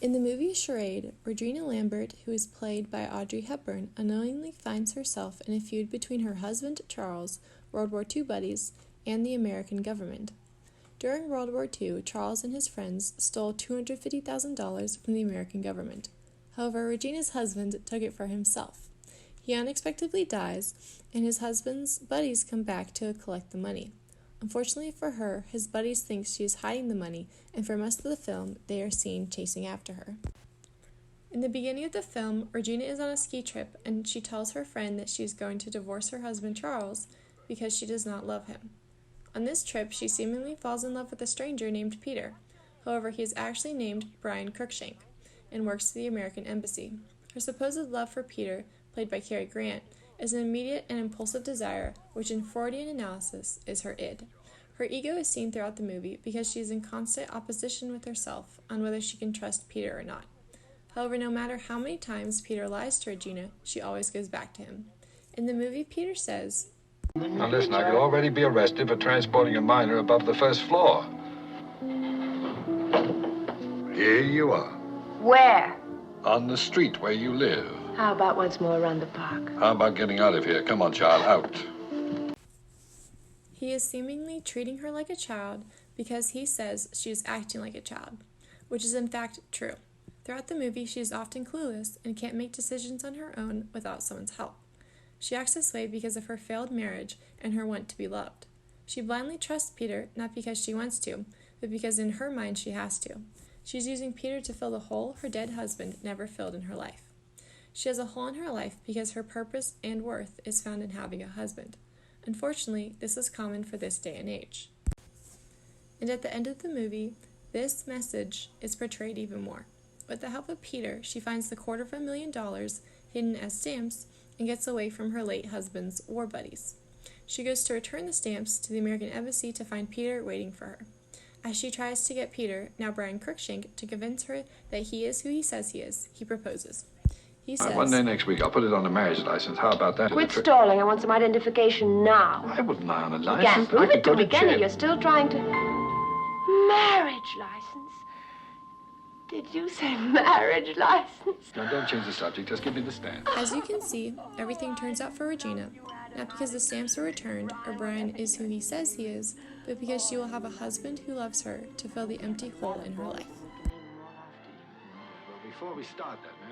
In the movie Charade, Regina Lambert, who is played by Audrey Hepburn, unknowingly finds herself in a feud between her husband Charles, World War II buddies, and the American government. During World War II, Charles and his friends stole $250,000 from the American government. However, Regina's husband took it for himself. He unexpectedly dies, and his husband's buddies come back to collect the money. Unfortunately for her, his buddies think she is hiding the money, and for most of the film, they are seen chasing after her. In the beginning of the film, Regina is on a ski trip, and she tells her friend that she is going to divorce her husband Charles because she does not love him. On this trip, she seemingly falls in love with a stranger named Peter. However, he is actually named Brian Cruikshank and works for the American Embassy. Her supposed love for Peter, played by Cary Grant, is an immediate and impulsive desire, which in Freudian analysis is her id. Her ego is seen throughout the movie because she is in constant opposition with herself on whether she can trust Peter or not. However, no matter how many times Peter lies to Regina, she always goes back to him. In the movie, Peter says, "Now listen, I could already be arrested for transporting a minor above the first floor. Here you are. Where? On the street where you live. How about once more around the park? How about getting out of here? Come on, child, out." He is seemingly treating her like a child because he says she is acting like a child, which is in fact true. Throughout the movie, she is often clueless and can't make decisions on her own without someone's help. She acts this way because of her failed marriage and her want to be loved. She blindly trusts Peter, not because she wants to, but because in her mind she has to. She's using Peter to fill the hole her dead husband never filled in her life. She has a hole in her life because her purpose and worth is found in having a husband. Unfortunately, this is common for this day and age. And at the end of the movie, this message is portrayed even more. With the help of Peter, she finds the $250,000 hidden as stamps and gets away from her late husband's war buddies. She goes to return the stamps to the American Embassy to find Peter waiting for her. As she tries to get Peter, now Brian Cruikshank, to convince her that he is who he says he is, he proposes. He says, One day next week, I'll put it on a marriage license. How about that? Quit stalling. I want some identification now. I wouldn't lie on a You license. can't prove I could it to go to McKenna. jail. You're still trying to... Marriage license? Did you say marriage license? Now, don't change the subject. Just give me the stamp. As you can see, everything turns out for Regina, not because the stamps were returned or Brian is who he says he is, but because she will have a husband who loves her to fill the empty hole in her life. Well, before we start that, man.